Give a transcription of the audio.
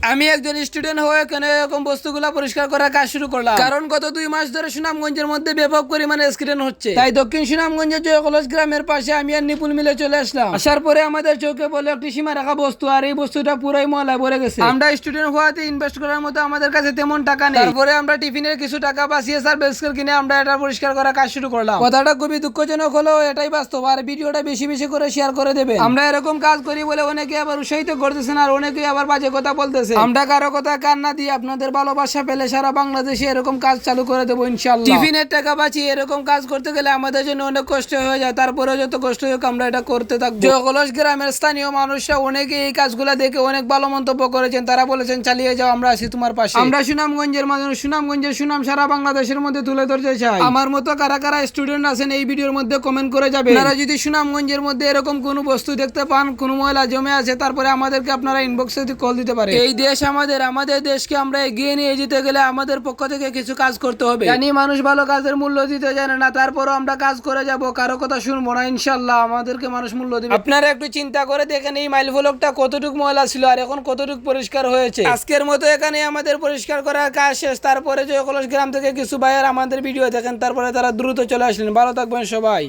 আমি একজন স্টুডেন্ট হয়ে কেন এরকম বস্তুগুলা পরিষ্কার করার কাজ শুরু করলাম, কারণ গত 2 মাস ধরে সুনামগঞ্জের মধ্যে ব্যাপক পরিমাণে অ্যাক্সিডেন্ট হচ্ছে। তাই দক্ষিণ সুনামগঞ্জের জয়কলস গ্রামের পাশে আমি আর নিপুল মিলে চলে আসলাম। আসার পরে আমাদের চোখে বলে একটি সীমা রাখা বস্তু, আর এই বস্তুটা পুরোই ময়লায় ভরে গেছে। আমরা স্টুডেন্ট হওয়াতে ইনভেস্ট করার মতো আমাদের কাছে তেমন টাকা নেই। তারপরে আমরা টিফিনের কিছু টাকা বাঁচিয়ে সার্ভিস কিনে আমরা এটা পরিষ্কার করার কাজ শুরু করলাম। কথাটা খুবই দুঃখজনক হলেও এটাই বাস্তব, আর ভিডিওটা বেশি বেশি করে শেয়ার করে দেবেন। আমরা এরকম কাজ করি বলে অনেকে আবার উৎসাহিত করতেছেন, আর অনেকেই আবার বাজে কথা বলতেছে। আমরা কারো কথা কান না দিয়ে আপনাদের ভালোবাসা পেলে সারা বাংলাদেশে এরকম কাজ চালু করে দেবো ইনশাআল্লাহ। টিফিনের টাকা বাঁচিয়ে এরকম কাজ করতে গেলে আমাদের জন্য অনেক কষ্ট হয়ে যায়, তারপরে যত কষ্ট হোক আমরা এটা করতে থাকবো। জয়কলস গ্রামের স্থানীয় মানুষরা অনেকে এই কাজগুলা দেখে অনেক ভালো মন্তব্য করেছেন। তারা বলেছেন চালিয়ে যাও, আমরা আছি তোমার পাশে। আমরা সুনামগঞ্জের মানুষ, সুনামগঞ্জের সুনাম সারা বাংলাদেশের মধ্যে তুলে ধরতে চাই। আমার মতো কারা কারা স্টুডেন্ট আছেন এই ভিডিওর মধ্যে কমেন্ট করে যাবেন। আপনারা যদি সুনামগঞ্জের মধ্যে এরকম কোনো বস্তু দেখতে পান, কোনো ময়লা জমে আছে, তারপরে আমাদেরকে আপনারা ইনবক্সে কল দিতে পারেন। এই দেশ আমাদের দেশকে আমরা এগিয়ে নিয়ে যেতে গেলে আমাদের পক্ষ থেকে কিছু কাজ করতে হবে। জানি মানুষ ভালো কাজের মূল্য দিতে জানে না, তারপরও আমরা কাজ করে যাব, কারো কথা শুনবো না ইনশাআল্লাহ। আমাদেরকে মানুষ মূল্য দিবে। আপনারা একটু চিন্তা করে দেখেন এই মাইল ফলকটা কতটুকু ময়লা ছিল আর এখন কতটুকু পরিষ্কার হয়েছে। আজকের মতো এখানে আমাদের পরিষ্কার করার কাজ শেষ। তারপরে জয়কলস গ্রাম থেকে কিছু ভাইয়ার আমাদের ভিডিও দেখেন, তারপরে তারা দ্রুত চলে আসলেন। ভালো থাকবেন সবাই।